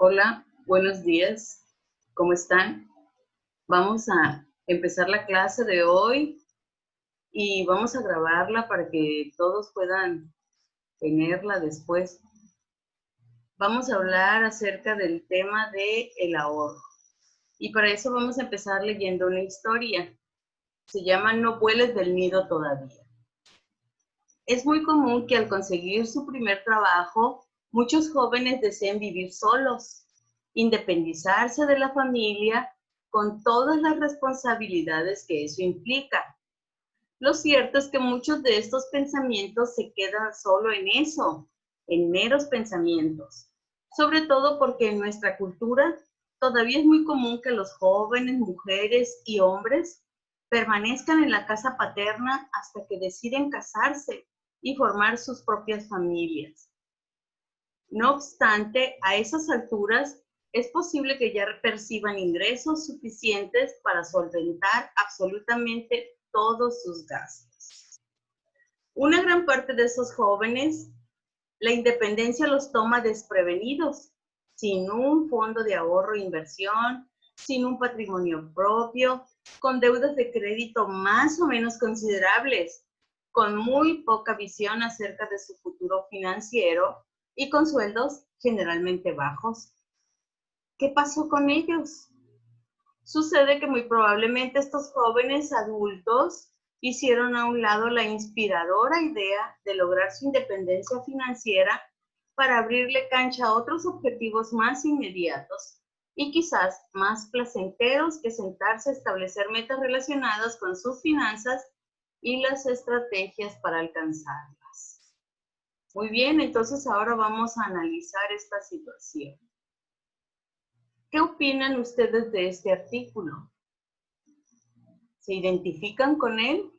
Hola, buenos días. ¿Cómo están? Vamos a empezar la clase de hoy y vamos a grabarla para que todos puedan tenerla después. Vamos a hablar acerca del tema de el ahorro. Y para eso vamos a empezar leyendo una historia. Se llama No vueles del nido todavía. Es muy común que al conseguir su primer trabajo, muchos jóvenes deseen vivir solos, independizarse de la familia con todas las responsabilidades que eso implica. Lo cierto es que muchos de estos pensamientos se quedan solo en eso, en meros pensamientos, sobre todo porque en nuestra cultura todavía es muy común que los jóvenes, mujeres y hombres permanezcan en la casa paterna hasta que deciden casarse y formar sus propias familias. No obstante, a esas alturas es posible que ya perciban ingresos suficientes para solventar absolutamente todos sus gastos. Una gran parte de esos jóvenes, la independencia los toma desprevenidos, sin un fondo de ahorro e inversión, sin un patrimonio propio, con deudas de crédito más o menos considerables, con muy poca visión acerca de su futuro financiero y con sueldos generalmente bajos. ¿Qué pasó con ellos? Sucede que muy probablemente estos jóvenes adultos hicieron a un lado la inspiradora idea de lograr su independencia financiera para abrirle cancha a otros objetivos más inmediatos y quizás más placenteros que sentarse a establecer metas relacionadas con sus finanzas y las estrategias para alcanzarlas. Muy bien, entonces ahora vamos a analizar esta situación. ¿Qué opinan ustedes de este artículo? ¿Se identifican con él?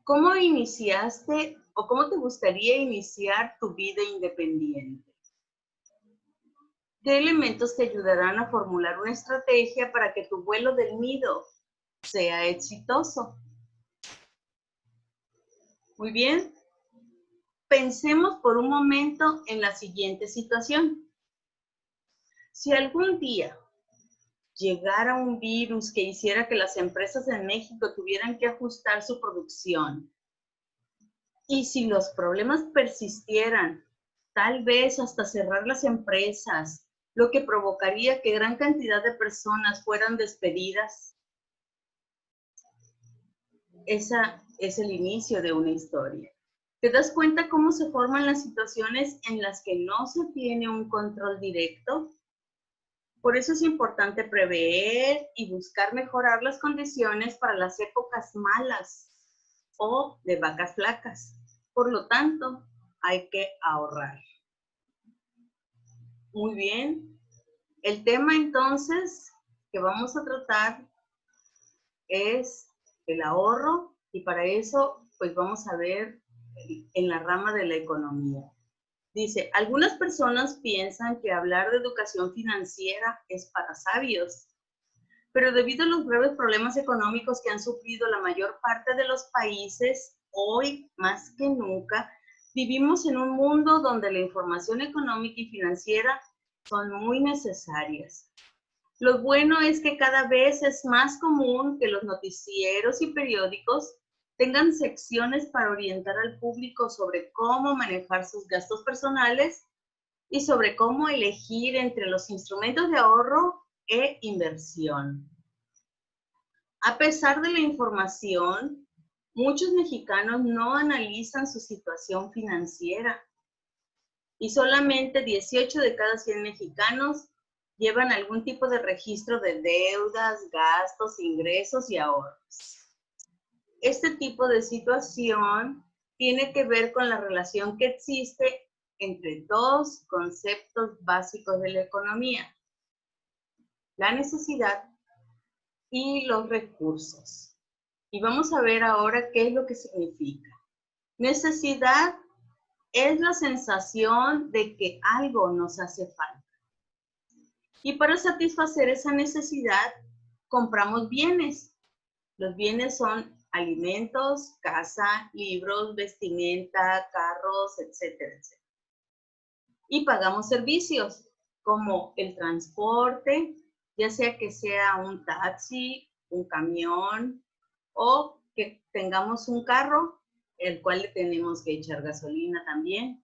¿Cómo iniciaste o cómo te gustaría iniciar tu vida independiente? ¿Qué elementos te ayudarán a formular una estrategia para que tu vuelo del nido sea exitoso? Muy bien. Pensemos por un momento en la siguiente situación. Si algún día llegara un virus que hiciera que las empresas en México tuvieran que ajustar su producción, y si los problemas persistieran, tal vez hasta cerrar las empresas, lo que provocaría que gran cantidad de personas fueran despedidas, esa es el inicio de una historia. ¿Te das cuenta cómo se forman las situaciones en las que no se tiene un control directo? Por eso es importante prever y buscar mejorar las condiciones para las épocas malas o de vacas flacas. Por lo tanto, hay que ahorrar. Muy bien. El tema entonces que vamos a tratar es el ahorro y para eso pues vamos a ver en la rama de la economía. Dice, algunas personas piensan que hablar de educación financiera es para sabios, pero debido a los graves problemas económicos que han sufrido la mayor parte de los países, hoy más que nunca, vivimos en un mundo donde la información económica y financiera son muy necesarias. Lo bueno es que cada vez es más común que los noticieros y periódicos tengan secciones para orientar al público sobre cómo manejar sus gastos personales y sobre cómo elegir entre los instrumentos de ahorro e inversión. A pesar de la información, muchos mexicanos no analizan su situación financiera y solamente 18 de cada 100 mexicanos llevan algún tipo de registro de deudas, gastos, ingresos y ahorros. Este tipo de situación tiene que ver con la relación que existe entre dos conceptos básicos de la economía: la necesidad y los recursos. Y vamos a ver ahora qué es lo que significa. Necesidad es la sensación de que algo nos hace falta. Y para satisfacer esa necesidad, compramos bienes. Los bienes son alimentos, casa, libros, vestimenta, carros, etcétera, etcétera. Y pagamos servicios como el transporte, ya sea que sea un taxi, un camión o que tengamos un carro, el cual le tenemos que echar gasolina también.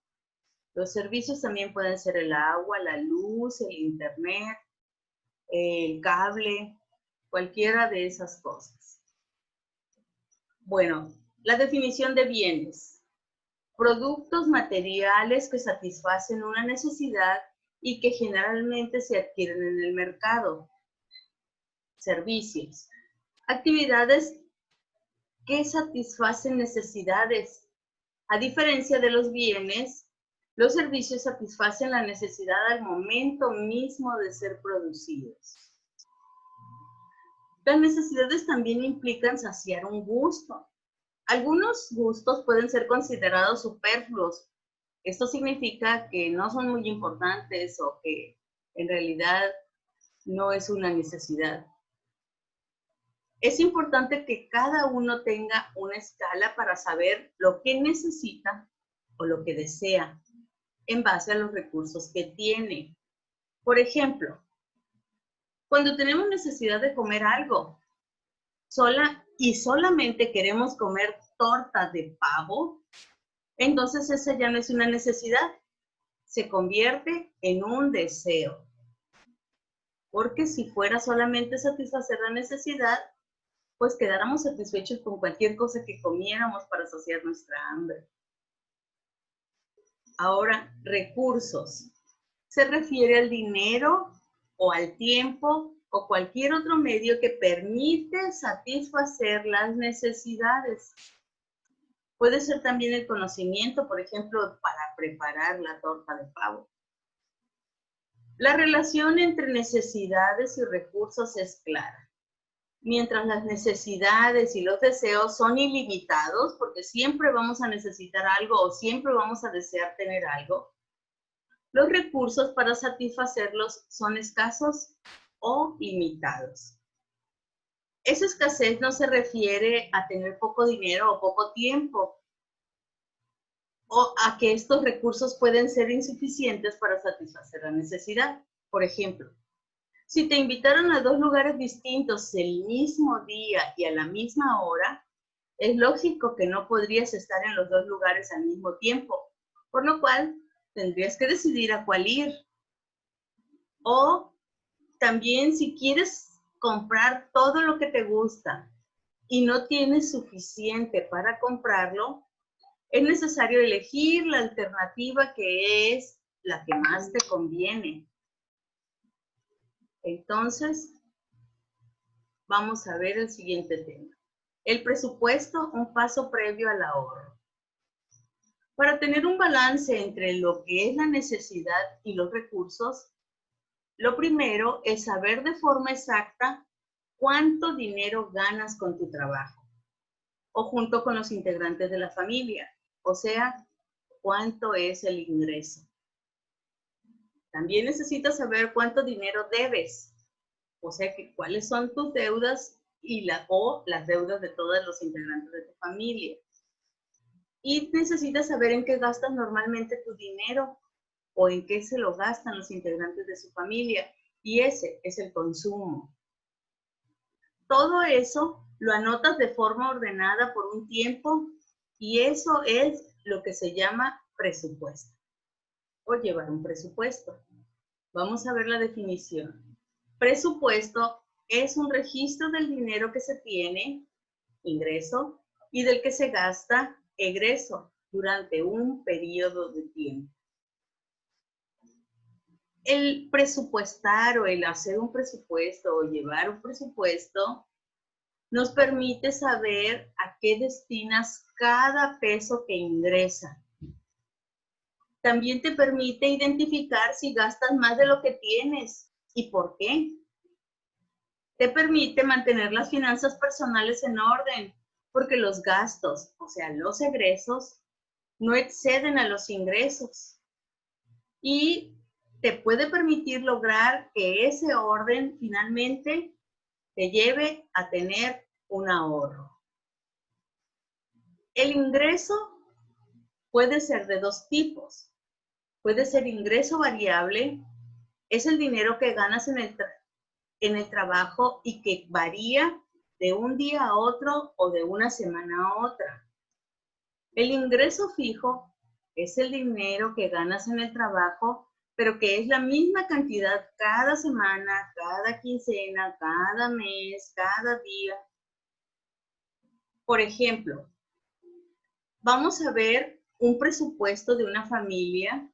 Los servicios también pueden ser el agua, la luz, el internet, el cable, cualquiera de esas cosas. Bueno, la definición de bienes. Productos materiales que satisfacen una necesidad y que generalmente se adquieren en el mercado. Servicios. Actividades que satisfacen necesidades. A diferencia de los bienes, los servicios satisfacen la necesidad al momento mismo de ser producidos. Las necesidades también implican saciar un gusto. Algunos gustos pueden ser considerados superfluos. Esto significa que no son muy importantes o que en realidad no es una necesidad. Es importante que cada uno tenga una escala para saber lo que necesita o lo que desea en base a los recursos que tiene. Por ejemplo, cuando tenemos necesidad de comer algo, solamente queremos comer torta de pavo, entonces esa ya no es una necesidad, se convierte en un deseo. Porque si fuera solamente satisfacer la necesidad, pues quedáramos satisfechos con cualquier cosa que comiéramos para saciar nuestra hambre. Ahora, recursos. Se refiere al dinero o al tiempo o cualquier otro medio que permite satisfacer las necesidades. Puede ser también el conocimiento, por ejemplo, para preparar la torta de pavo. La relación entre necesidades y recursos es clara. Mientras las necesidades y los deseos son ilimitados, porque siempre vamos a necesitar algo o siempre vamos a desear tener algo, los recursos para satisfacerlos son escasos o limitados. Esa escasez no se refiere a tener poco dinero o poco tiempo, o a que estos recursos pueden ser insuficientes para satisfacer la necesidad. Por ejemplo, si te invitaron a 2 lugares distintos el mismo día y a la misma hora, es lógico que no podrías estar en los 2 lugares al mismo tiempo, por lo cual tendrías que decidir a cuál ir. O también si quieres comprar todo lo que te gusta y no tienes suficiente para comprarlo, es necesario elegir la alternativa que es la que más te conviene. Entonces, vamos a ver el siguiente tema. El presupuesto, un paso previo al ahorro. Para tener un balance entre lo que es la necesidad y los recursos, lo primero es saber de forma exacta cuánto dinero ganas con tu trabajo o junto con los integrantes de la familia, o sea, cuánto es el ingreso. También necesitas saber cuánto dinero debes, o sea, que cuáles son tus deudas o las deudas de todos los integrantes de tu familia. Y necesitas saber en qué gastas normalmente tu dinero o en qué se lo gastan los integrantes de su familia. Y ese es el consumo. Todo eso lo anotas de forma ordenada por un tiempo y eso es lo que se llama presupuesto o llevar un presupuesto. Vamos a ver la definición. Presupuesto es un registro del dinero que se tiene, ingreso, y del que se gasta, egreso, durante un periodo de tiempo. El presupuestar o el hacer un presupuesto o llevar un presupuesto nos permite saber a qué destinas cada peso que ingresa. También te permite identificar si gastas más de lo que tienes y por qué. Te permite mantener las finanzas personales en orden, porque los gastos, o sea, los egresos, no exceden a los ingresos. Y te puede permitir lograr que ese orden finalmente te lleve a tener un ahorro. El ingreso puede ser de 2 tipos. Puede ser ingreso variable, es el dinero que ganas en el trabajo y que varía de un día a otro o de una semana a otra. El ingreso fijo es el dinero que ganas en el trabajo, pero que es la misma cantidad cada semana, cada quincena, cada mes, cada día. Por ejemplo, vamos a ver un presupuesto de una familia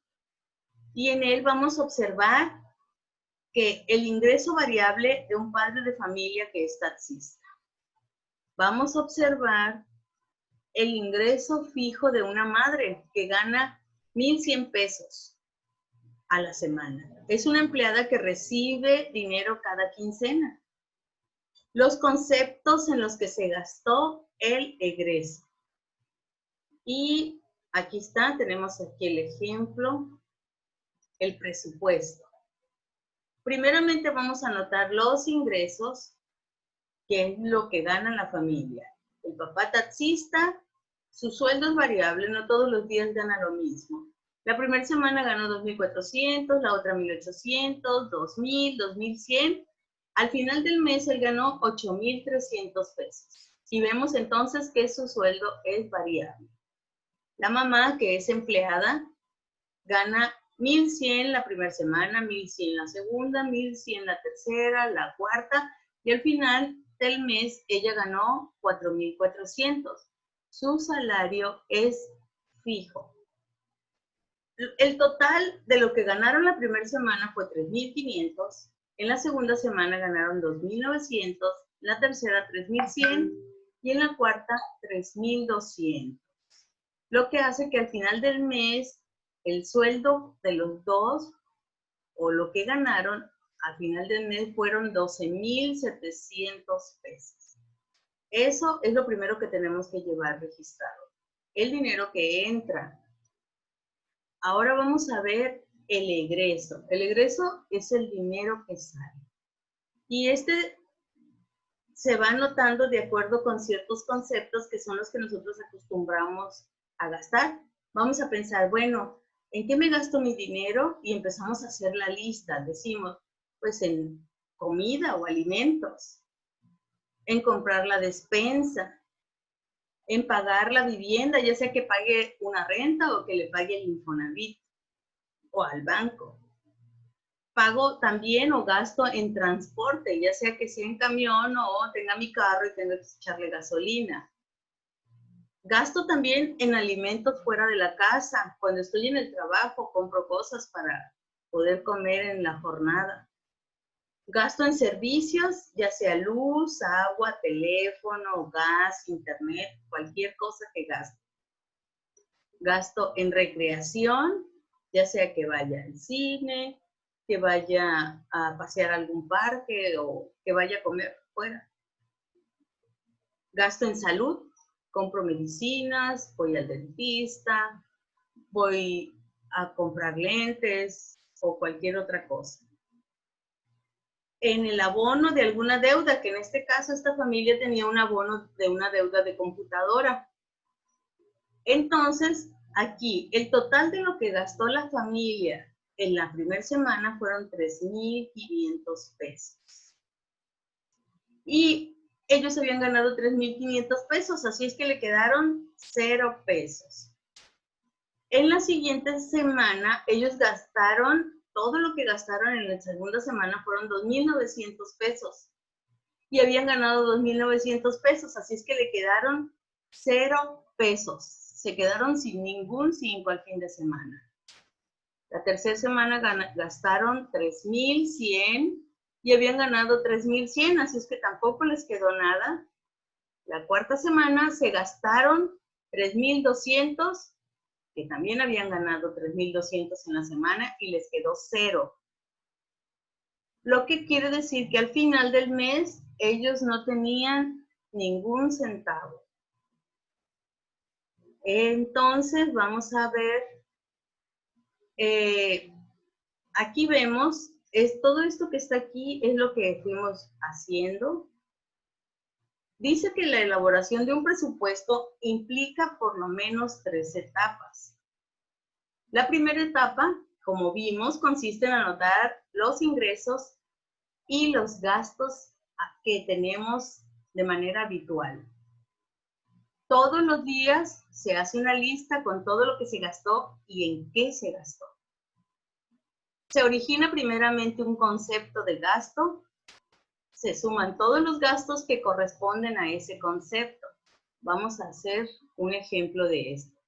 y en él vamos a observar que el ingreso variable de un padre de familia que es taxista. Vamos a observar el ingreso fijo de una madre que gana 1,100 pesos a la semana. Es una empleada que recibe dinero cada quincena. Los conceptos en los que se gastó el egreso. Y aquí está, tenemos aquí el ejemplo, el presupuesto. Primeramente vamos a anotar los ingresos, que es lo que gana la familia. El papá taxista, su sueldo es variable, no todos los días gana lo mismo. La primera semana ganó 2,400, la otra 1,800, 2,000, 2,100. Al final del mes él ganó 8,300 pesos. Y vemos entonces que su sueldo es variable. La mamá, que es empleada, gana 1,100 la primera semana, 1,100 la segunda, 1,100 la tercera, la cuarta, y al final del mes ella ganó 4,400. Su salario es fijo. El total de lo que ganaron la primera semana fue 3,500, en la segunda semana ganaron 2,900, la tercera 3,100 y en la cuarta 3,200. Lo que hace que al final del mes el sueldo de los dos o lo que ganaron al final del mes fueron 12,700 pesos. Eso es lo primero que tenemos que llevar registrado. El dinero que entra. Ahora vamos a ver el egreso. El egreso es el dinero que sale. Y este se va anotando de acuerdo con ciertos conceptos que son los que nosotros acostumbramos a gastar. Vamos a pensar, bueno, ¿en qué me gasto mi dinero? Y empezamos a hacer la lista. Decimos, pues en comida o alimentos, en comprar la despensa, en pagar la vivienda, ya sea que pague una renta o que le pague el Infonavit o al banco. Pago también o gasto en transporte, ya sea que sea en camión o tenga mi carro y tenga que echarle gasolina. Gasto también en alimentos fuera de la casa. Cuando estoy en el trabajo, compro cosas para poder comer en la jornada. Gasto en servicios, ya sea luz, agua, teléfono, gas, internet, cualquier cosa que gaste. Gasto en recreación, ya sea que vaya al cine, que vaya a pasear a algún parque o que vaya a comer fuera. Gasto en salud, compro medicinas, voy al dentista, voy a comprar lentes o cualquier otra cosa. En el abono de alguna deuda, que en este caso esta familia tenía un abono de una deuda de computadora. Entonces, aquí, el total de lo que gastó la familia en la primera semana fueron 3,500 pesos. Y ellos habían ganado 3,500 pesos, así es que le quedaron 0 pesos. En la siguiente semana, ellos gastaron, todo lo que gastaron en la segunda semana fueron 2,900 pesos. Y habían ganado 2,900 pesos, así es que le quedaron 0 pesos. Se quedaron sin ningún 5 al fin de semana. La tercera semana gastaron 3,100 y habían ganado 3,100, así es que tampoco les quedó nada. La cuarta semana se gastaron 3,200, que también habían ganado 3,200 en la semana y les quedó 0. Lo que quiere decir que al final del mes ellos no tenían ningún centavo. Entonces vamos a ver, aquí vemos, todo esto que está aquí es lo que fuimos haciendo. Dice que la elaboración de un presupuesto implica por lo menos 3 etapas. La primera etapa, como vimos, consiste en anotar los ingresos y los gastos que tenemos de manera habitual. Todos los días se hace una lista con todo lo que se gastó y en qué se gastó. Se origina primeramente un concepto de gasto, se suman todos los gastos que corresponden a ese concepto. Vamos a hacer un ejemplo de esto.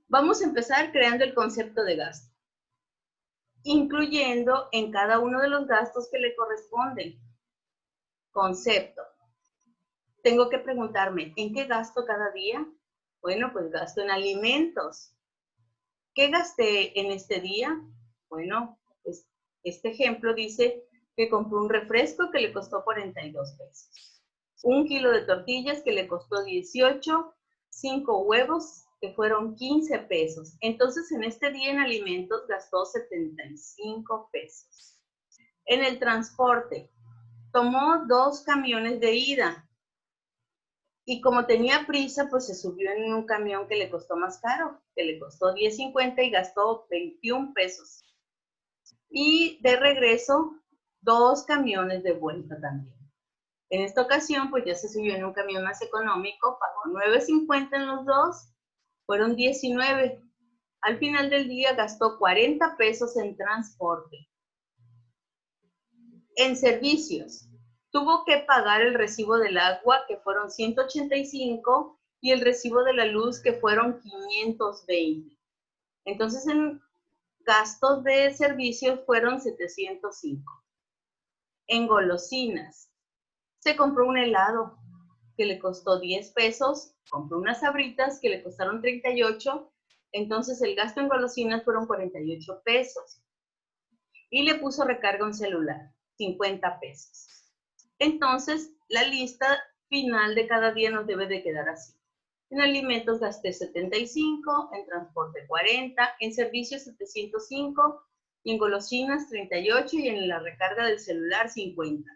Vamos a empezar creando el concepto de gasto, incluyendo en cada uno de los gastos que le corresponden. Concepto. Tengo que preguntarme, ¿en qué gasto cada día? Bueno, pues gasto en alimentos. ¿Qué gasté en este día? Bueno, pues este ejemplo dice que compró un refresco que le costó 42 pesos. 1 kilo de tortillas que le costó 18, 5 huevos que fueron 15 pesos. Entonces, en este día en alimentos gastó 75 pesos. En el transporte, tomó 2 camiones de ida. Y como tenía prisa, pues se subió en un camión que le costó más caro, que le costó $10.50 y gastó 21 pesos. Y de regreso, 2 camiones de vuelta también. En esta ocasión, pues ya se subió en un camión más económico, pagó $9.50 en los dos, fueron 19. Al final del día gastó 40 pesos en transporte. En servicios, tuvo que pagar el recibo del agua, que fueron 185, y el recibo de la luz, que fueron 520. Entonces, en gastos de servicios fueron 705. En golosinas, se compró un helado que le costó 10 pesos, compró unas sabritas que le costaron 38, entonces el gasto en golosinas fueron 48 pesos. Y le puso recarga un celular, 50 pesos. Entonces, la lista final de cada día nos debe de quedar así. En alimentos gasté 75, en transporte 40, en servicios 705, y en golosinas 38, y en la recarga del celular 50.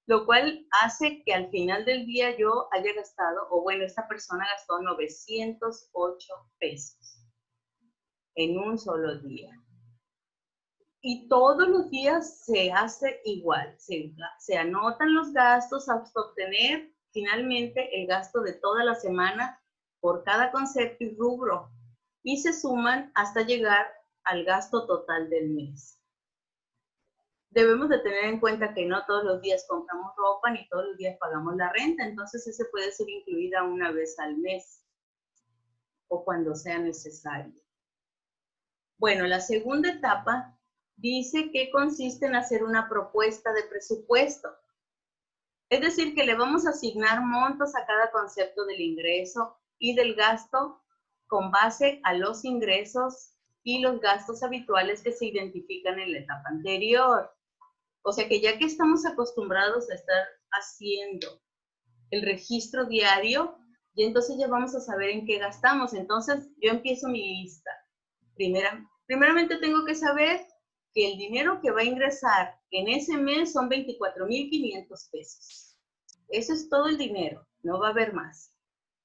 Lo cual hace que al final del día yo haya gastado, o bueno, esta persona gastó 908 pesos en un solo día. Y todos los días se hace igual, se anotan los gastos hasta obtener finalmente el gasto de toda la semana por cada concepto y rubro, y se suman hasta llegar al gasto total del mes. Debemos de tener en cuenta que no todos los días compramos ropa, ni todos los días pagamos la renta, entonces ese puede ser incluida una vez al mes o cuando sea necesario. Bueno, la segunda etapa dice que consiste en hacer una propuesta de presupuesto. Es decir, que le vamos a asignar montos a cada concepto del ingreso y del gasto con base a los ingresos y los gastos habituales que se identifican en la etapa anterior. O sea que ya que estamos acostumbrados a estar haciendo el registro diario, y entonces ya vamos a saber en qué gastamos. Entonces yo empiezo mi lista. Primeramente tengo que saber que el dinero que va a ingresar en ese mes son 24,500 pesos. Eso es todo el dinero, no va a haber más.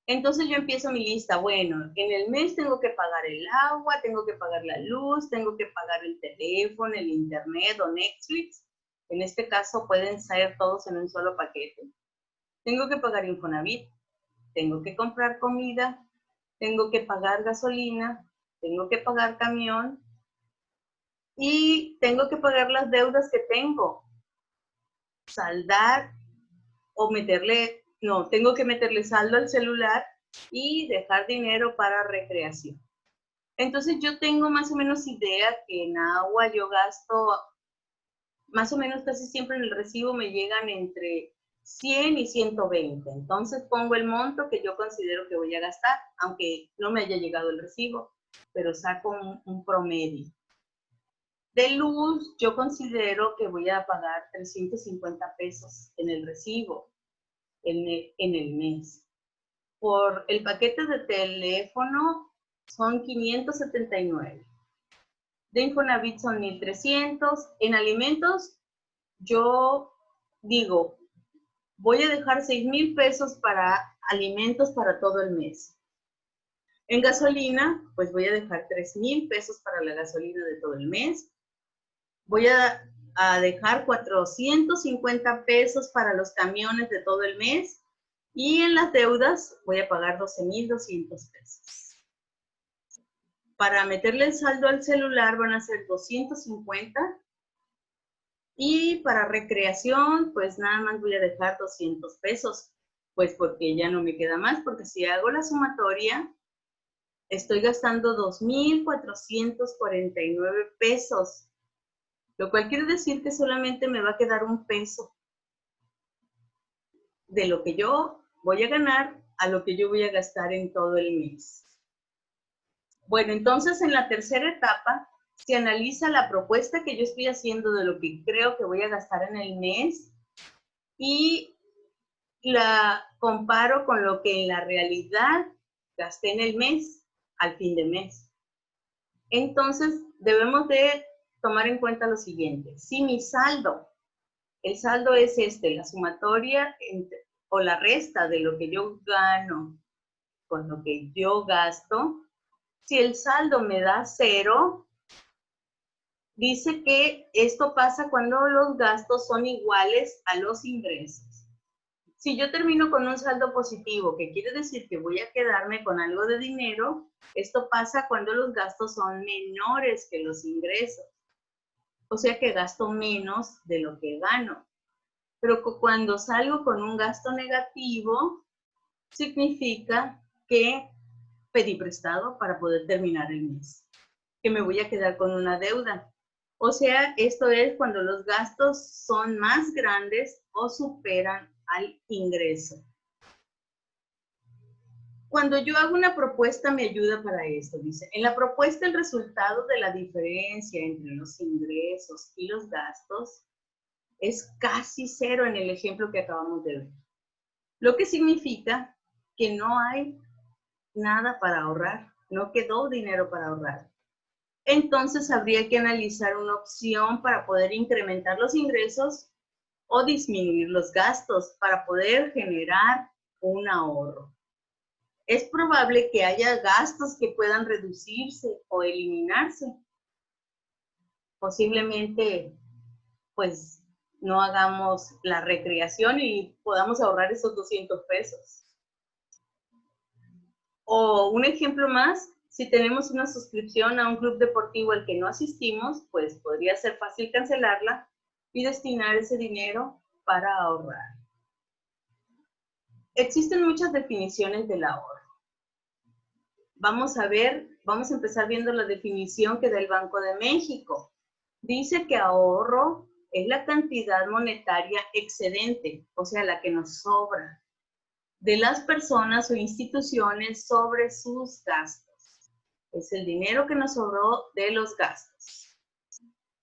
Entonces yo empiezo mi lista. Bueno, en el mes tengo que pagar el agua, tengo que pagar la luz, tengo que pagar el teléfono, el internet o Netflix. En este caso pueden ser todos en un solo paquete. Tengo que pagar Infonavit, tengo que comprar comida, tengo que pagar gasolina, tengo que pagar camión y tengo que pagar las deudas que tengo. Saldar o tengo que meterle saldo al celular y dejar dinero para recreación. Entonces yo tengo más o menos idea que en agua yo gasto más o menos casi siempre en el recibo me llegan entre 100 y 120. Entonces pongo el monto que yo considero que voy a gastar, aunque no me haya llegado el recibo, pero saco un promedio. De luz, yo considero que voy a pagar 350 pesos en el recibo, en el mes. Por el paquete de teléfono son 579. De Infonavit son 1,300. En alimentos, yo digo, voy a dejar 6,000 pesos para alimentos para todo el mes. En gasolina, pues voy a dejar 3,000 pesos para la gasolina de todo el mes. Voy a dejar 450 pesos para los camiones de todo el mes. Y en las deudas voy a pagar 12,200 pesos. Para meterle el saldo al celular van a ser 250. Y para recreación, pues nada más voy a dejar 200 pesos. Pues porque ya no me queda más, porque si hago la sumatoria, estoy gastando 2,449 pesos. Lo cual quiere decir que solamente me va a quedar un peso de lo que yo voy a ganar a lo que yo voy a gastar en todo el mes. Bueno, entonces en la tercera etapa se analiza la propuesta que yo estoy haciendo de lo que creo que voy a gastar en el mes y la comparo con lo que en la realidad gasté en el mes, al fin de mes. Entonces debemos de tomar en cuenta lo siguiente. Si mi saldo, el saldo es la sumatoria o la resta de lo que yo gano con lo que yo gasto, si el saldo me da 0, dice que esto pasa cuando los gastos son iguales a los ingresos. Si yo termino con un saldo positivo, que quiere decir que voy a quedarme con algo de dinero, esto pasa cuando los gastos son menores que los ingresos. O sea que gasto menos de lo que gano. Pero cuando salgo con un gasto negativo, significa que pedí prestado para poder terminar el mes, que me voy a quedar con una deuda. O sea, esto es cuando los gastos son más grandes o superan al ingreso. Cuando yo hago una propuesta me ayuda para esto. Dice, en la propuesta el resultado de la diferencia entre los ingresos y los gastos es casi 0 en el ejemplo que acabamos de ver. Lo que significa que no hay nada para ahorrar, no quedó dinero para ahorrar. Entonces habría que analizar una opción para poder incrementar los ingresos o disminuir los gastos para poder generar un ahorro. Es probable que haya gastos que puedan reducirse o eliminarse. Posiblemente, pues, no hagamos la recreación y podamos ahorrar esos 200 pesos. O un ejemplo más, si tenemos una suscripción a un club deportivo al que no asistimos, pues podría ser fácil cancelarla y destinar ese dinero para ahorrar. Existen muchas definiciones del ahorro. Vamos a empezar viendo la definición que da el Banco de México. Dice que ahorro es la cantidad monetaria excedente, o sea, la que nos sobra, de las personas o instituciones sobre sus gastos. Es el dinero que nos sobró de los gastos.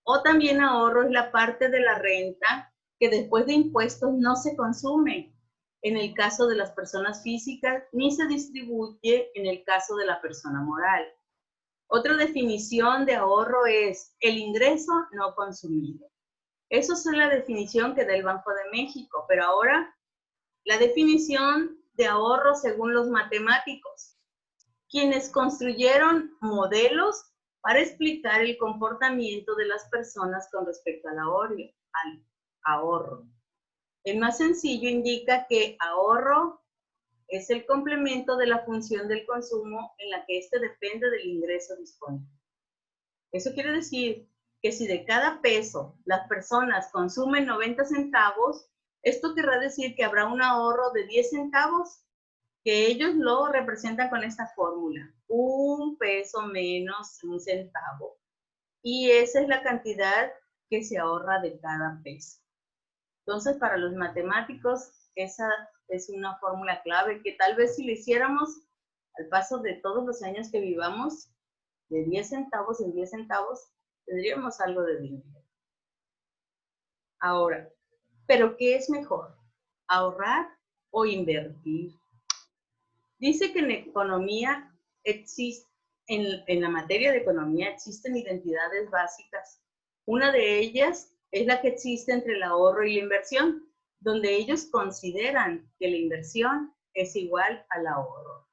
O también ahorro es la parte de la renta que después de impuestos no se consume en el caso de las personas físicas ni se distribuye en el caso de la persona moral. Otra definición de ahorro es el ingreso no consumido. Eso es la definición que da el Banco de México, pero ahora la definición de ahorro según los matemáticos, quienes construyeron modelos para explicar el comportamiento de las personas con respecto al ahorro. El más sencillo indica que ahorro es el complemento de la función del consumo en la que éste depende del ingreso disponible. Eso quiere decir que si de cada peso las personas consumen 90 centavos, esto querrá decir que habrá un ahorro de 10 centavos, que ellos lo representan con esta fórmula, 1 peso menos 1 centavo. Y esa es la cantidad que se ahorra de cada peso. Entonces, para los matemáticos, esa es una fórmula clave que tal vez si lo hiciéramos al paso de todos los años que vivamos, de 10 centavos en 10 centavos, tendríamos algo de dinero. Ahora, ¿pero qué es mejor? ¿Ahorrar o invertir? Dice que en economía en la materia de economía existen identidades básicas. Una de ellas es la que existe entre el ahorro y la inversión, donde ellos consideran que la inversión es igual al ahorro.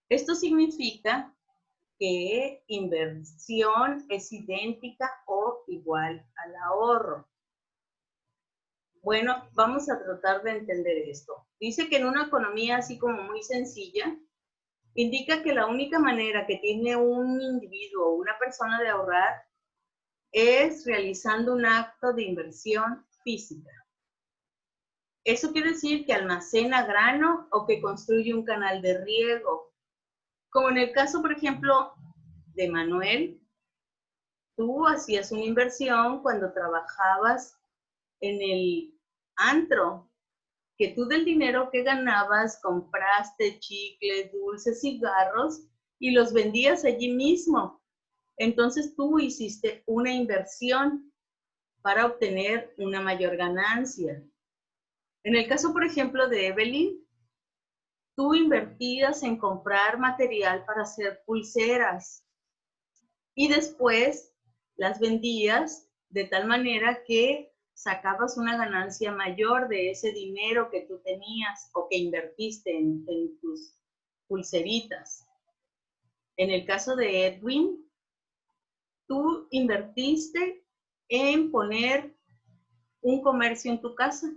Esto significa que inversión es idéntica o igual al ahorro. Bueno, vamos a tratar de entender esto. Dice que en una economía así como muy sencilla, indica que la única manera que tiene un individuo o una persona de ahorrar es realizando un acto de inversión física. Eso quiere decir que almacena grano o que construye un canal de riego. Como en el caso, por ejemplo, de Manuel, tú hacías una inversión cuando trabajabas en el antro, que tú del dinero que ganabas compraste chicles, dulces, cigarros y los vendías allí mismo. Entonces tú hiciste una inversión para obtener una mayor ganancia. En el caso, por ejemplo, de Evelyn, tú invertías en comprar material para hacer pulseras y después las vendías de tal manera que sacabas una ganancia mayor de ese dinero que tú tenías o que invertiste en tus pulseritas. En el caso de Edwin, tú invertiste en poner un comercio en tu casa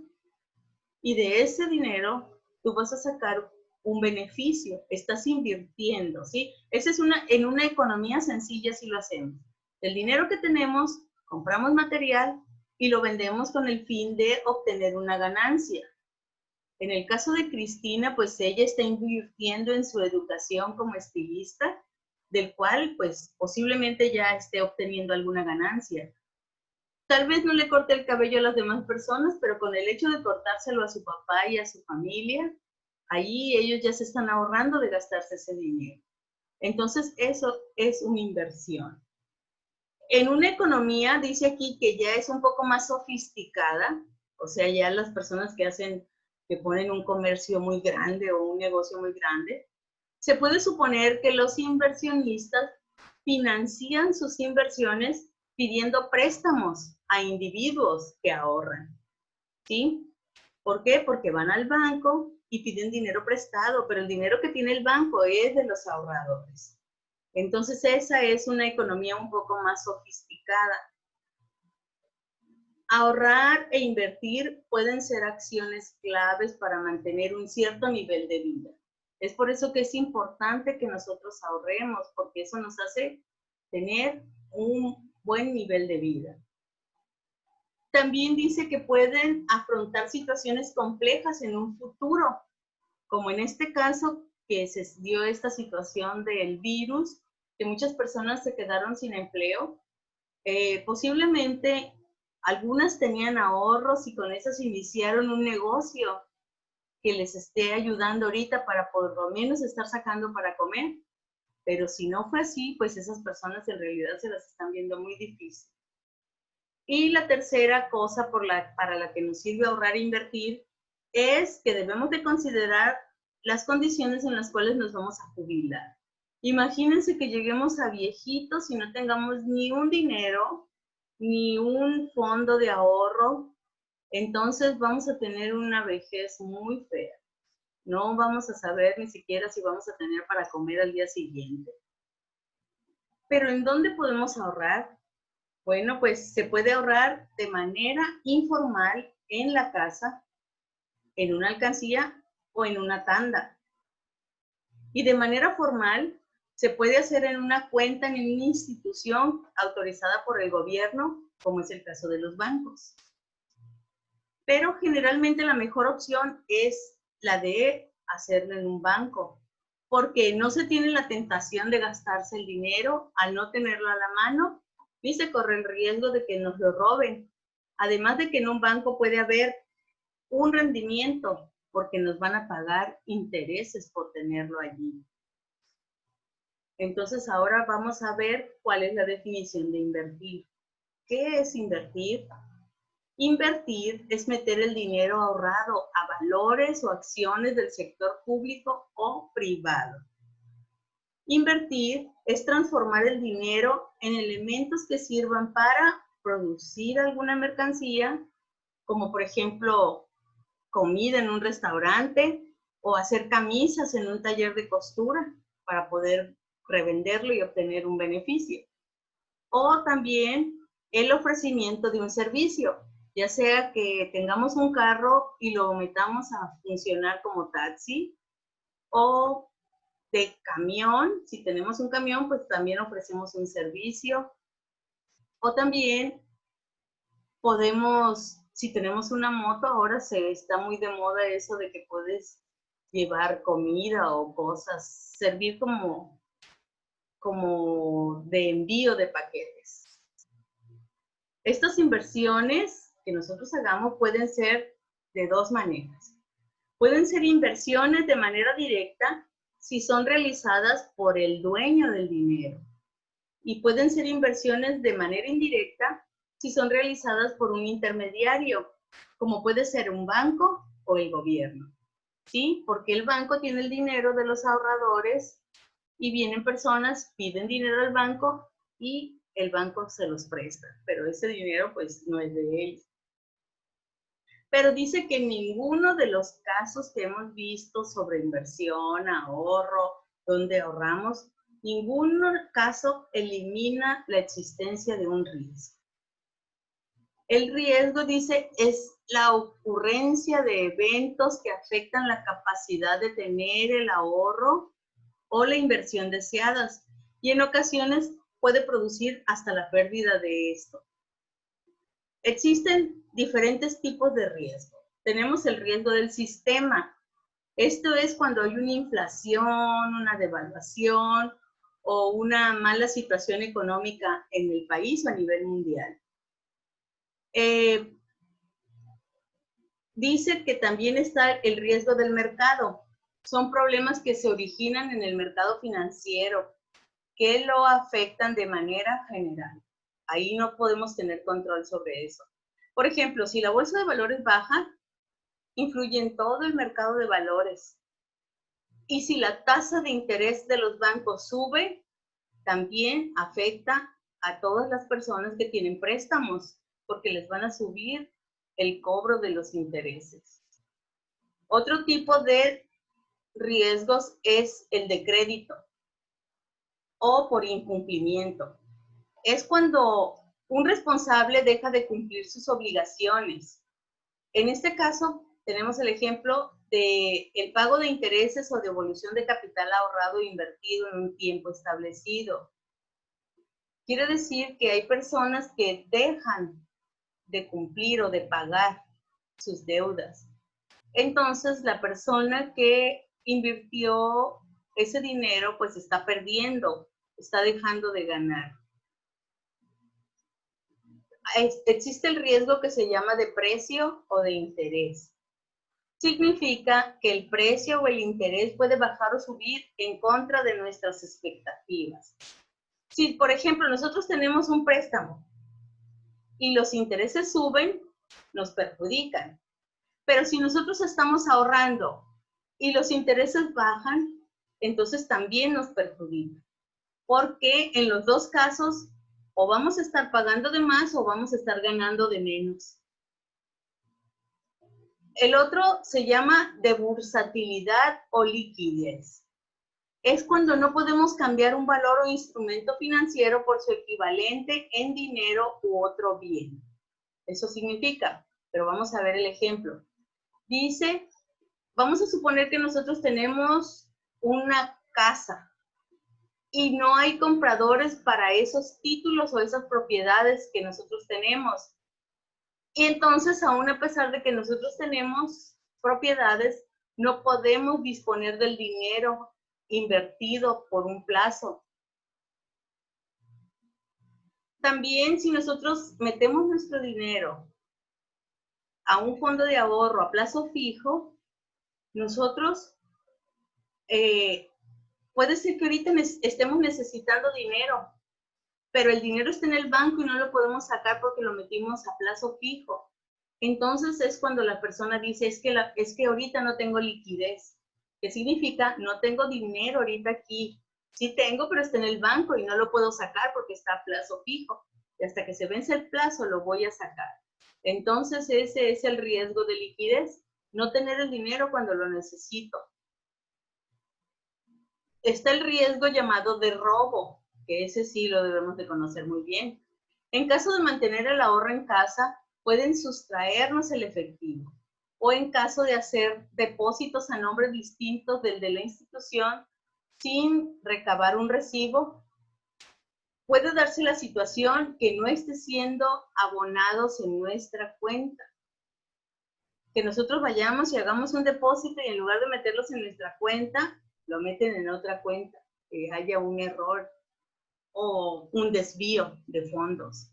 y de ese dinero tú vas a sacar un beneficio, estás invirtiendo, ¿sí? Esa es en una economía sencilla si lo hacemos. El dinero que tenemos, compramos material y lo vendemos con el fin de obtener una ganancia. En el caso de Cristina, pues ella está invirtiendo en su educación como estilista, del cual pues posiblemente ya esté obteniendo alguna ganancia. Tal vez no le corte el cabello a las demás personas, pero con el hecho de cortárselo a su papá y a su familia, ahí ellos ya se están ahorrando de gastarse ese dinero. Entonces, eso es una inversión. En una economía, dice aquí que ya es un poco más sofisticada, o sea, ya las personas que ponen un comercio muy grande o un negocio muy grande, se puede suponer que los inversionistas financian sus inversiones pidiendo préstamos a individuos que ahorran, ¿sí? ¿Por qué? Porque van al banco y piden dinero prestado, pero el dinero que tiene el banco es de los ahorradores. Entonces esa es una economía un poco más sofisticada. Ahorrar e invertir pueden ser acciones claves para mantener un cierto nivel de vida. Es por eso que es importante que nosotros ahorremos, porque eso nos hace tener un buen nivel de vida. También dice que pueden afrontar situaciones complejas en un futuro, como en este caso que se dio esta situación del virus, que muchas personas se quedaron sin empleo. Posiblemente algunas tenían ahorros y con esas iniciaron un negocio que les esté ayudando ahorita para por lo menos estar sacando para comer. Pero si no fue así, pues esas personas en realidad se las están viendo muy difícil. Y la tercera cosa para la que nos sirve ahorrar e invertir es que debemos de considerar las condiciones en las cuales nos vamos a jubilar. Imagínense que lleguemos a viejitos y no tengamos ni un dinero, ni un fondo de ahorro, entonces vamos a tener una vejez muy fea. No vamos a saber ni siquiera si vamos a tener para comer al día siguiente. Pero ¿en dónde podemos ahorrar? Bueno, pues se puede ahorrar de manera informal en la casa, en una alcancía o en una tanda. Y de manera formal se puede hacer en una cuenta en una institución autorizada por el gobierno, como es el caso de los bancos. Pero generalmente la mejor opción es la de hacerlo en un banco, porque no se tiene la tentación de gastarse el dinero al no tenerlo a la mano, ni se corre el riesgo de que nos lo roben. Además de que en un banco puede haber un rendimiento, porque nos van a pagar intereses por tenerlo allí. Entonces ahora vamos a ver cuál es la definición de invertir. ¿Qué es invertir? Invertir es meter el dinero ahorrado a valores o acciones del sector público o privado. Invertir es transformar el dinero en elementos que sirvan para producir alguna mercancía, como por ejemplo comida en un restaurante o hacer camisas en un taller de costura. para poder revenderlo y obtener un beneficio. O también el ofrecimiento de un servicio, ya sea que tengamos un carro y lo metamos a funcionar como taxi, o de camión, si tenemos un camión, pues también ofrecemos un servicio. O también podemos, si tenemos una moto, ahora se está muy de moda eso de que puedes llevar comida o cosas, servir como de envío de paquetes. Estas inversiones que nosotros hagamos pueden ser de dos maneras. Pueden ser inversiones de manera directa si son realizadas por el dueño del dinero. Y pueden ser inversiones de manera indirecta si son realizadas por un intermediario, como puede ser un banco o el gobierno. ¿Sí? Porque el banco tiene el dinero de los ahorradores y vienen personas, piden dinero al banco y el banco se los presta, pero ese dinero pues no es de ellos. Pero dice que en ninguno de los casos que hemos visto sobre inversión, ahorro, donde ahorramos, ningún caso elimina la existencia de un riesgo. El riesgo, dice, es la ocurrencia de eventos que afectan la capacidad de tener el ahorro o la inversión deseadas, y en ocasiones puede producir hasta la pérdida de esto. Existen diferentes tipos de riesgo. Tenemos el riesgo del sistema. Esto es cuando hay una inflación, una devaluación o una mala situación económica en el país o a nivel mundial. Dice que también está el riesgo del mercado. Son problemas que se originan en el mercado financiero, que lo afectan de manera general. Ahí no podemos tener control sobre eso. Por ejemplo, si la bolsa de valores baja, influye en todo el mercado de valores. Y si la tasa de interés de los bancos sube, también afecta a todas las personas que tienen préstamos, porque les van a subir el cobro de los intereses. Otro tipo de riesgos es el de crédito o por incumplimiento. Es cuando un responsable deja de cumplir sus obligaciones. En este caso, tenemos el ejemplo de el pago de intereses o devolución de capital ahorrado e invertido en un tiempo establecido. Quiere decir que hay personas que dejan de cumplir o de pagar sus deudas. Entonces, la persona que invirtió ese dinero, pues está perdiendo, está dejando de ganar. Existe el riesgo que se llama de precio o de interés. Significa que el precio o el interés puede bajar o subir en contra de nuestras expectativas. Si, por ejemplo, nosotros tenemos un préstamo y los intereses suben, nos perjudican. Pero si nosotros estamos ahorrando y los intereses bajan, entonces también nos perjudica. Porque en los dos casos, o vamos a estar pagando de más o vamos a estar ganando de menos. El otro se llama de bursatilidad o liquidez. Es cuando no podemos cambiar un valor o instrumento financiero por su equivalente en dinero u otro bien. Eso significa, pero vamos a ver el ejemplo. Dice, vamos a suponer que nosotros tenemos una casa y no hay compradores para esos títulos o esas propiedades que nosotros tenemos. Y entonces, aún a pesar de que nosotros tenemos propiedades, no podemos disponer del dinero invertido por un plazo. También, si nosotros metemos nuestro dinero a un fondo de ahorro a plazo fijo, nosotros puede ser que ahorita estemos necesitando dinero, pero el dinero está en el banco y no lo podemos sacar porque lo metimos a plazo fijo. Entonces es cuando la persona dice, es que ahorita no tengo liquidez. ¿Qué significa? No tengo dinero ahorita aquí. Sí tengo, pero está en el banco y no lo puedo sacar porque está a plazo fijo. Y hasta que se vence el plazo lo voy a sacar. Entonces ese es el riesgo de liquidez. No tener el dinero cuando lo necesito. está el riesgo llamado de robo, que ese sí lo debemos de conocer muy bien. En caso de mantener el ahorro en casa, pueden sustraernos el efectivo. O en caso de hacer depósitos a nombres distintos del de la institución sin recabar un recibo, puede darse la situación que no esté siendo abonados en nuestra cuenta. Que nosotros vayamos y hagamos un depósito y en lugar de meterlos en nuestra cuenta, lo meten en otra cuenta, que haya un error o un desvío de fondos,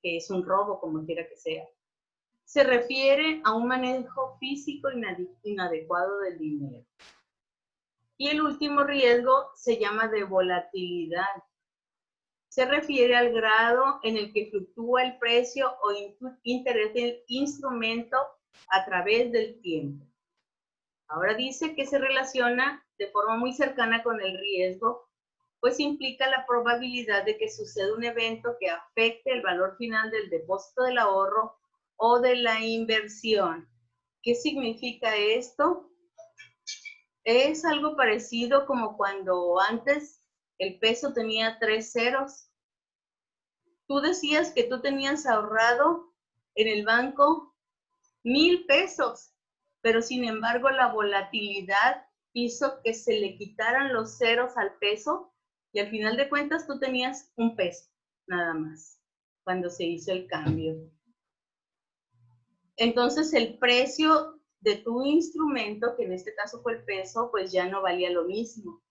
que es un robo, como quiera que sea. Se refiere a un manejo físico inadecuado del dinero. Y el último riesgo se llama de volatilidad. Se refiere al grado en el que fluctúa el precio o interés del instrumento a través del tiempo. Ahora dice que se relaciona de forma muy cercana con el riesgo, pues implica la probabilidad de que suceda un evento que afecte el valor final del depósito del ahorro o de la inversión. ¿Qué significa esto? Es algo parecido como cuando antes el peso tenía 3 ceros. Tú decías que tú tenías ahorrado en el banco 1,000 pesos, pero sin embargo la volatilidad hizo que se le quitaran los ceros al peso y al final de cuentas tú tenías un peso, nada más, cuando se hizo el cambio. Entonces el precio de tu instrumento, que en este caso fue el peso, pues ya no valía lo mismo.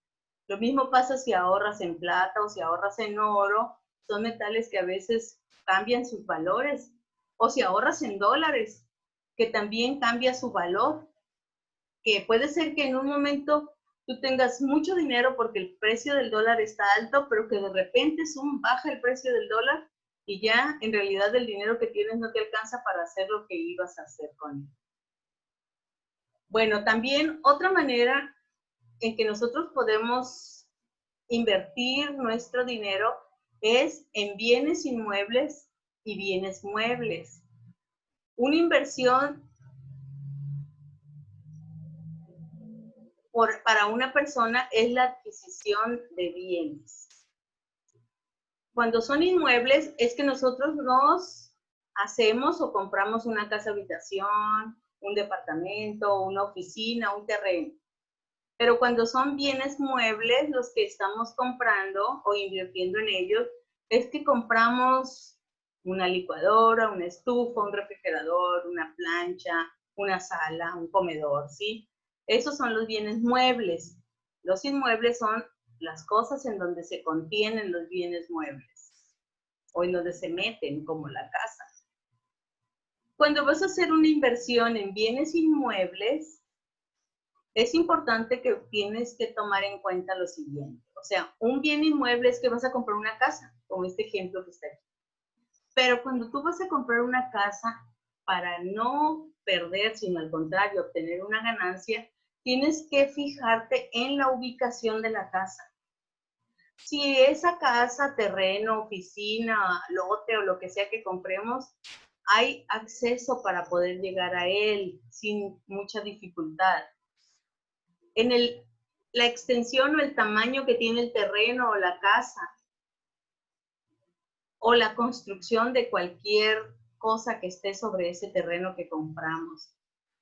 Lo mismo pasa si ahorras en plata o si ahorras en oro, son metales que a veces cambian sus valores, o si ahorras en dólares, que también cambia su valor, que puede ser que en un momento tú tengas mucho dinero porque el precio del dólar está alto, pero que de repente baja el precio del dólar y ya en realidad el dinero que tienes no te alcanza para hacer lo que ibas a hacer con él. Bueno, también otra manera en que nosotros podemos invertir nuestro dinero es en bienes inmuebles y bienes muebles. Una inversión para una persona es la adquisición de bienes. Cuando son inmuebles es que nosotros nos hacemos o compramos una casa habitación, un departamento, una oficina, un terreno. Pero cuando son bienes muebles, los que estamos comprando o invirtiendo en ellos, es que compramos una licuadora, una estufa, un refrigerador, una plancha, una sala, un comedor, ¿sí? Esos son los bienes muebles. Los inmuebles son las cosas en donde se contienen los bienes muebles o en donde se meten, como la casa. Cuando vas a hacer una inversión en bienes inmuebles, es importante que tienes que tomar en cuenta lo siguiente. O sea, un bien inmueble es que vas a comprar una casa, como este ejemplo que está aquí. Pero cuando tú vas a comprar una casa, para no perder, sino al contrario, obtener una ganancia, tienes que fijarte en la ubicación de la casa. Si esa casa, terreno, oficina, lote o lo que sea que compremos, hay acceso para poder llegar a él sin mucha dificultad. En la extensión o el tamaño que tiene el terreno o la casa, o la construcción de cualquier cosa que esté sobre ese terreno que compramos.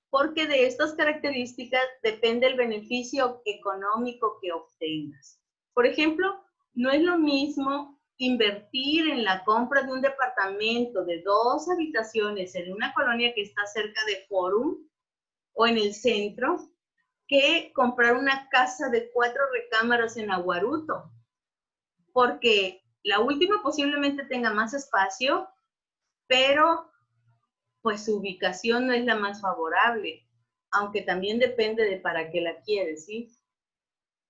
Porque de estas características depende el beneficio económico que obtengas. Por ejemplo, no es lo mismo invertir en la compra de un departamento de 2 habitaciones en una colonia que está cerca de Forum o en el centro, que comprar una casa de 4 recámaras en Aguaruto, porque la última posiblemente tenga más espacio, pero pues su ubicación no es la más favorable, aunque también depende de para qué la quieres, ¿sí?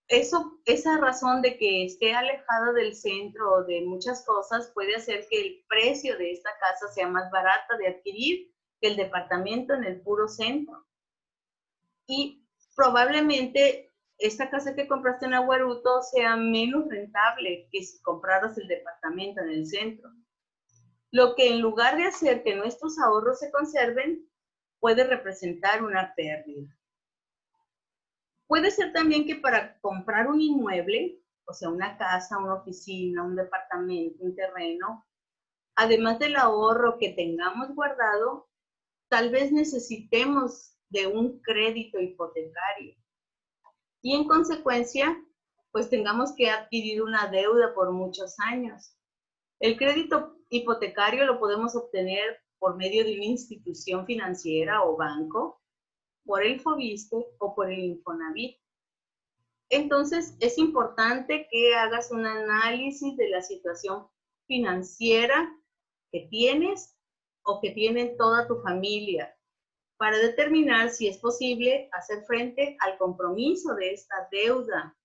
Esa razón de que esté alejada del centro o de muchas cosas puede hacer que el precio de esta casa sea más barata de adquirir que el departamento en el puro centro. Y probablemente esta casa que compraste en Aguaruto sea menos rentable que si compraras el departamento en el centro. Lo que en lugar de hacer que nuestros ahorros se conserven, puede representar una pérdida. Puede ser también que para comprar un inmueble, o sea, una casa, una oficina, un departamento, un terreno, además del ahorro que tengamos guardado, tal vez necesitemos de un crédito hipotecario. Y en consecuencia, pues tengamos que adquirir una deuda por muchos años. El crédito hipotecario lo podemos obtener por medio de una institución financiera o banco, por el FOBISTE o por el Infonavit. Entonces, es importante que hagas un análisis de la situación financiera que tienes o que tiene toda tu familia para determinar si es posible hacer frente al compromiso de esta deuda,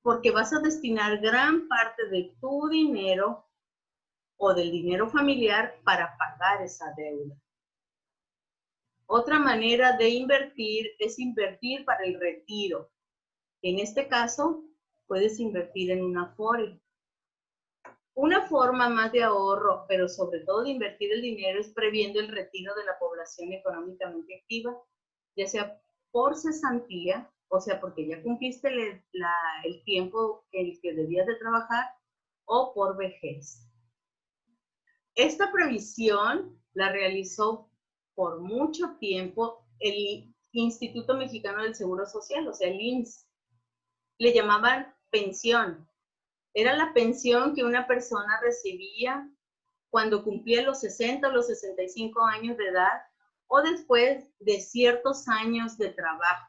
porque vas a destinar gran parte de tu dinero o del dinero familiar para pagar esa deuda. Otra manera de invertir es invertir para el retiro. En este caso, puedes invertir en una Afore. Una forma más de ahorro, pero sobre todo de invertir el dinero, es previendo el retiro de la población económicamente activa, ya sea por cesantía, o sea, porque ya cumpliste el tiempo en el que debías de trabajar, o por vejez. Esta previsión la realizó por mucho tiempo el Instituto Mexicano del Seguro Social, o sea, el IMSS. Le llamaban pensión. Era la pensión que una persona recibía cuando cumplía los 60 o los 65 años de edad o después de ciertos años de trabajo.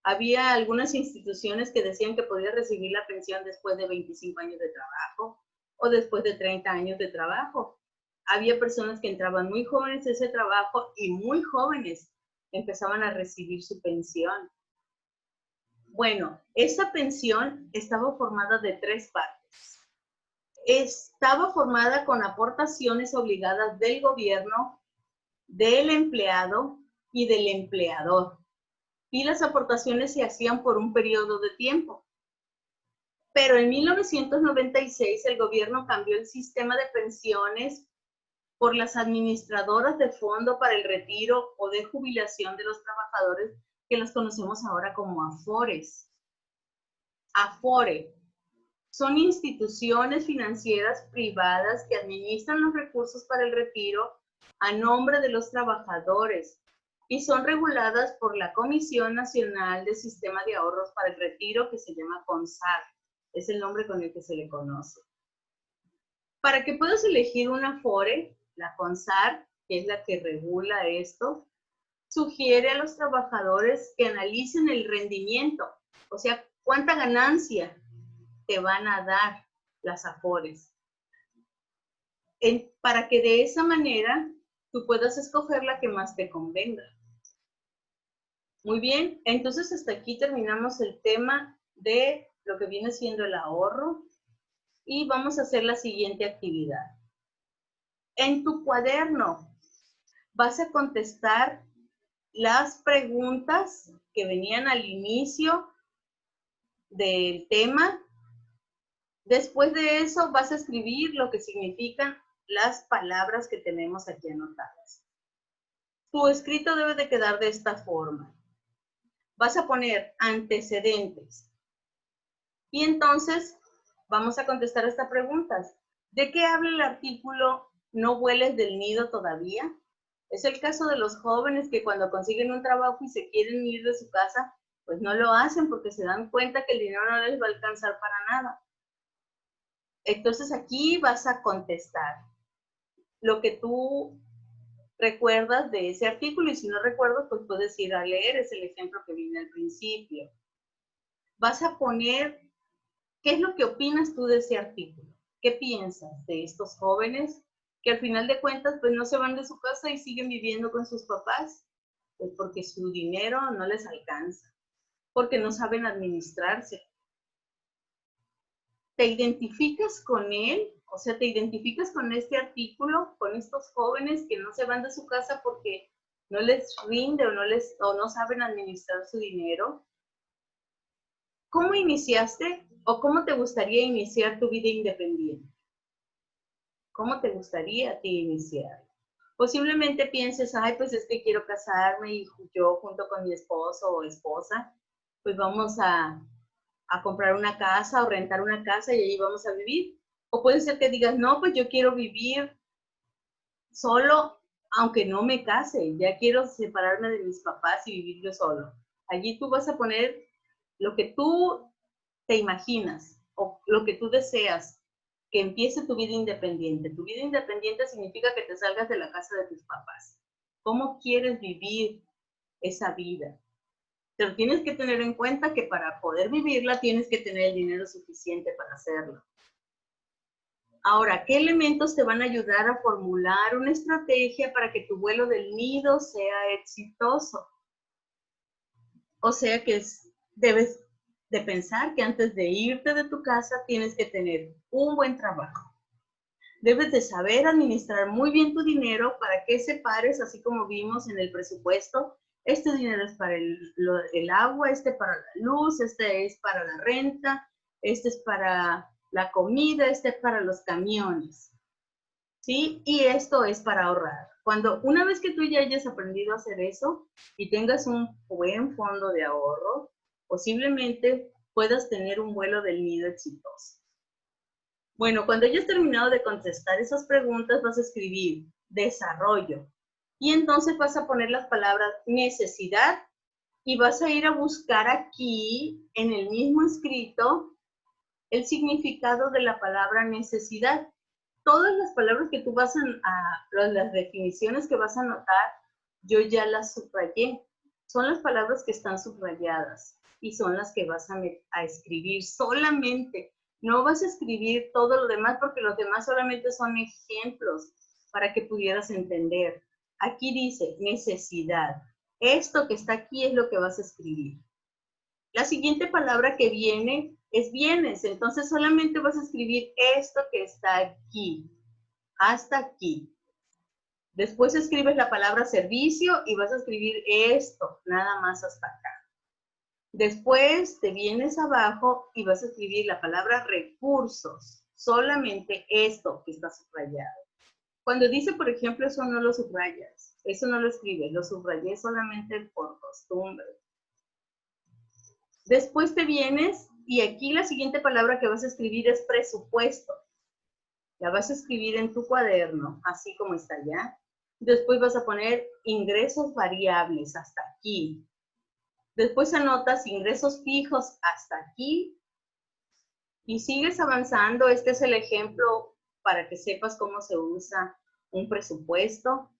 Había algunas instituciones que decían que podía recibir la pensión después de 25 años de trabajo o después de 30 años de trabajo. Había personas que entraban muy jóvenes a ese trabajo y muy jóvenes empezaban a recibir su pensión. Bueno, esa pensión estaba formada de 3 partes. Estaba formada con aportaciones obligadas del gobierno, del empleado y del empleador. Y las aportaciones se hacían por un periodo de tiempo. Pero en 1996 el gobierno cambió el sistema de pensiones por las administradoras de fondo para el retiro o de jubilación de los trabajadores, que las conocemos ahora como Afores. Afore son instituciones financieras privadas que administran los recursos para el retiro a nombre de los trabajadores y son reguladas por la Comisión Nacional de Sistema de Ahorros para el Retiro, que se llama CONSAR. Es el nombre con el que se le conoce. Para que puedas elegir una Afore, la CONSAR, que es la que regula esto, sugiere a los trabajadores que analicen el rendimiento, o sea, cuánta ganancia te van a dar las Afores. Para que de esa manera tú puedas escoger la que más te convenga. Muy bien, entonces hasta aquí terminamos el tema de lo que viene siendo el ahorro y vamos a hacer la siguiente actividad. En tu cuaderno vas a contestar las preguntas que venían al inicio del tema. Después de eso vas a escribir lo que significan las palabras que tenemos aquí anotadas. Tu escrito debe de quedar de esta forma. Vas a poner antecedentes. Y entonces vamos a contestar estas preguntas. ¿De qué habla el artículo "no vueles del nido todavía"? Es el caso de los jóvenes que cuando consiguen un trabajo y se quieren ir de su casa, pues no lo hacen porque se dan cuenta que el dinero no les va a alcanzar para nada. Entonces aquí vas a contestar lo que tú recuerdas de ese artículo, y si no recuerdas, pues puedes ir a leer, es el ejemplo que viene al principio. Vas a poner qué es lo que opinas tú de ese artículo. ¿Qué piensas de estos jóvenes que al final de cuentas pues no se van de su casa y siguen viviendo con sus papás? Pues porque su dinero no les alcanza, porque no saben administrarse. ¿Te identificas con él? O sea, ¿te identificas con este artículo, con estos jóvenes que no se van de su casa porque no les rinde o no saben administrar su dinero? ¿Cómo iniciaste o cómo te gustaría iniciar tu vida independiente? ¿Cómo te gustaría a ti iniciar? Posiblemente pienses, ay, pues es que quiero casarme y yo junto con mi esposo o esposa, pues vamos a comprar una casa o rentar una casa y ahí vamos a vivir. O puede ser que digas, no, pues yo quiero vivir solo, aunque no me case, ya quiero separarme de mis papás y vivir yo solo. Allí tú vas a poner lo que tú te imaginas o lo que tú deseas, que empiece tu vida independiente. Tu vida independiente significa que te salgas de la casa de tus papás. ¿Cómo quieres vivir esa vida? Pero tienes que tener en cuenta que para poder vivirla tienes que tener el dinero suficiente para hacerlo. Ahora, ¿qué elementos te van a ayudar a formular una estrategia para que tu vuelo del nido sea exitoso? O sea que debes de pensar que antes de irte de tu casa tienes que tener un buen trabajo. Debes de saber administrar muy bien tu dinero para que separes, así como vimos en el presupuesto, este dinero es para el agua, este para la luz, este es para la renta, este es para la comida, este es para los camiones, ¿sí? Y esto es para ahorrar. Una vez que tú ya hayas aprendido a hacer eso y tengas un buen fondo de ahorro, posiblemente puedas tener un vuelo del nido exitoso. Bueno, cuando hayas terminado de contestar esas preguntas, vas a escribir desarrollo. Y entonces vas a poner las palabras necesidad y vas a ir a buscar aquí en el mismo escrito el significado de la palabra necesidad. Todas las palabras que tú las definiciones que vas a anotar, yo ya las subrayé. Son las palabras que están subrayadas y son las que vas a escribir solamente. No vas a escribir todo lo demás porque los demás solamente son ejemplos para que pudieras entender. Aquí dice necesidad. Esto que está aquí es lo que vas a escribir. La siguiente palabra que viene es bienes, entonces solamente vas a escribir esto que está aquí, hasta aquí. Después escribes la palabra servicio y vas a escribir esto, nada más hasta acá. Después te vienes abajo y vas a escribir la palabra recursos, solamente esto que está subrayado. Cuando dice, por ejemplo, eso no lo subrayas, eso no lo escribes, lo subrayé solamente por costumbre. Después te vienes y aquí la siguiente palabra que vas a escribir es presupuesto. La vas a escribir en tu cuaderno, así como está allá. Después vas a poner ingresos variables hasta aquí. Después anotas ingresos fijos hasta aquí. Y sigues avanzando. Este es el ejemplo para que sepas cómo se usa un presupuesto.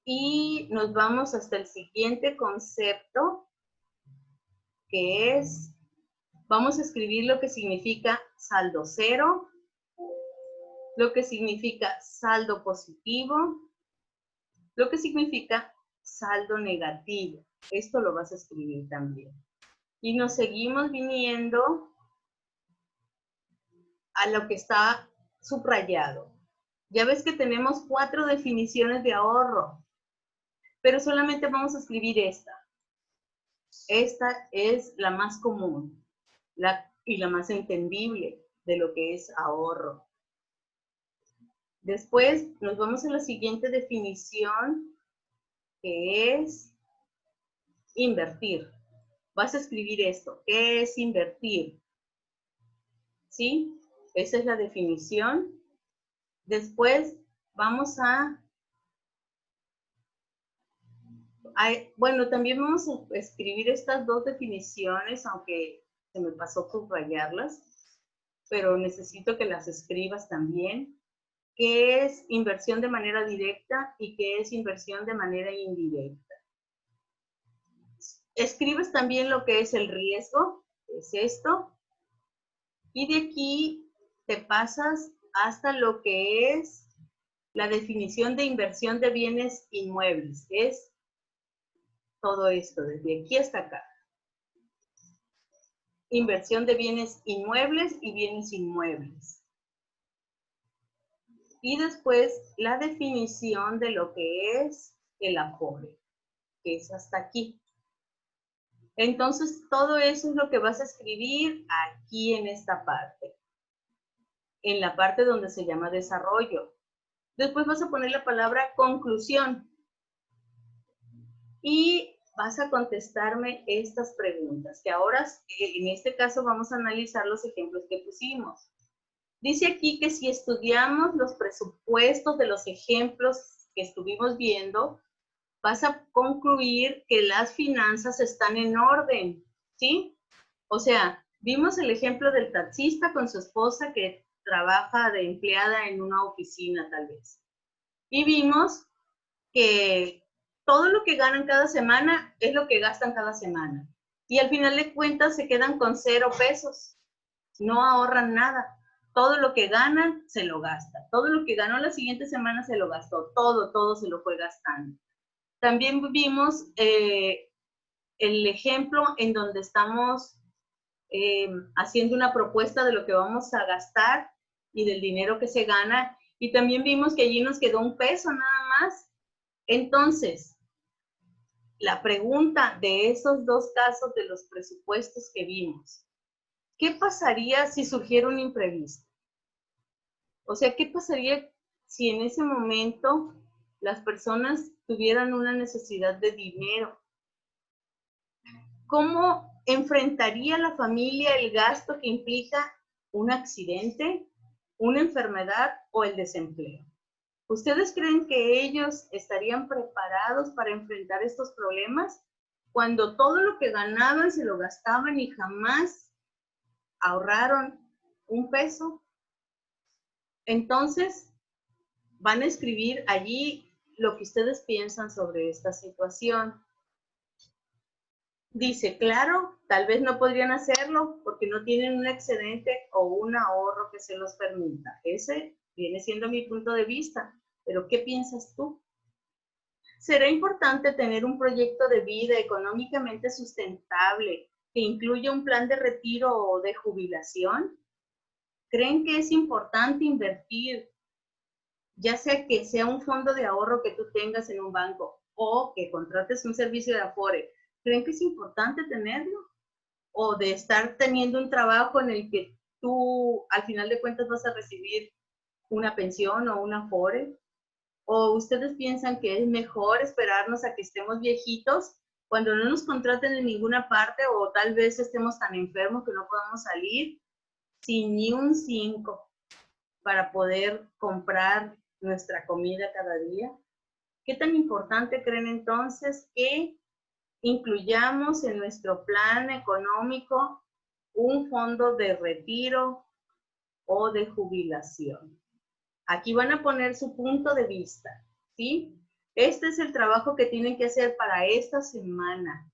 Y nos vamos hasta el siguiente concepto, que es, vamos a escribir lo que significa saldo cero, lo que significa saldo positivo, lo que significa saldo negativo. Esto lo vas a escribir también. Y nos seguimos viniendo a lo que está subrayado. Ya ves que tenemos 4 definiciones de ahorro, pero solamente vamos a escribir esta. Esta es la más común y la más entendible de lo que es ahorro. Después nos vamos a la siguiente definición, que es invertir. Vas a escribir esto. ¿Qué es invertir? ¿Sí? Esa es la definición. Después vamos bueno, también vamos a escribir estas 2 definiciones, aunque se me pasó subrayarlas, pero necesito que las escribas también. ¿Qué es inversión de manera directa y qué es inversión de manera indirecta? Escribes también lo que es el riesgo, que es esto, y de aquí te pasas hasta lo que es la definición de inversión de bienes inmuebles, es todo esto, desde aquí hasta acá. Inversión de bienes inmuebles y bienes inmuebles. Y después la definición de lo que es el afore, que es hasta aquí. Entonces, todo eso es lo que vas a escribir aquí en esta parte. En la parte donde se llama desarrollo. Después vas a poner la palabra conclusión. Y vas a contestarme estas preguntas, que ahora en este caso vamos a analizar los ejemplos que pusimos. Dice aquí que si estudiamos los presupuestos de los ejemplos que estuvimos viendo, vas a concluir que las finanzas están en orden, ¿sí? O sea, vimos el ejemplo del taxista con su esposa que trabaja de empleada en una oficina tal vez. Y vimos que todo lo que ganan cada semana es lo que gastan cada semana. Y al final de cuentas se quedan con 0 pesos. No ahorran nada. Todo lo que ganan se lo gasta. Todo lo que ganó la siguiente semana se lo gastó. Todo se lo fue gastando. También vimos el ejemplo en donde estamos haciendo una propuesta de lo que vamos a gastar y del dinero que se gana. Y también vimos que allí nos quedó 1 peso nada más. Entonces, la pregunta de esos 2 casos de los presupuestos que vimos, ¿qué pasaría si surgiera un imprevisto? O sea, ¿qué pasaría si en ese momento las personas tuvieran una necesidad de dinero? ¿Cómo enfrentaría la familia el gasto que implica un accidente, una enfermedad o el desempleo? ¿Ustedes creen que ellos estarían preparados para enfrentar estos problemas cuando todo lo que ganaban se lo gastaban y jamás ahorraron 1 peso? Entonces, van a escribir allí lo que ustedes piensan sobre esta situación. Dice, claro, tal vez no podrían hacerlo porque no tienen un excedente o un ahorro que se los permita. Ese viene siendo mi punto de vista. Pero, ¿qué piensas tú? ¿Será importante tener un proyecto de vida económicamente sustentable que incluya un plan de retiro o de jubilación? ¿Creen que es importante invertir, ya sea que sea un fondo de ahorro que tú tengas en un banco o que contrates un servicio de Afore? ¿Creen que es importante tenerlo? ¿O de estar teniendo un trabajo en el que tú al final de cuentas vas a recibir una pensión o un Afore? ¿O ustedes piensan que es mejor esperarnos a que estemos viejitos cuando no nos contraten en ninguna parte o tal vez estemos tan enfermos que no podamos salir sin ni un 5 para poder comprar nuestra comida cada día? ¿Qué tan importante creen entonces que incluyamos en nuestro plan económico un fondo de retiro o de jubilación? Aquí van a poner su punto de vista, ¿sí? Este es el trabajo que tienen que hacer para esta semana.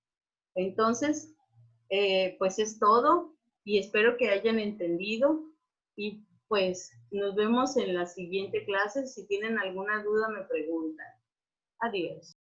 Entonces, pues es todo y espero que hayan entendido y pues nos vemos en la siguiente clase. Si tienen alguna duda me preguntan. Adiós.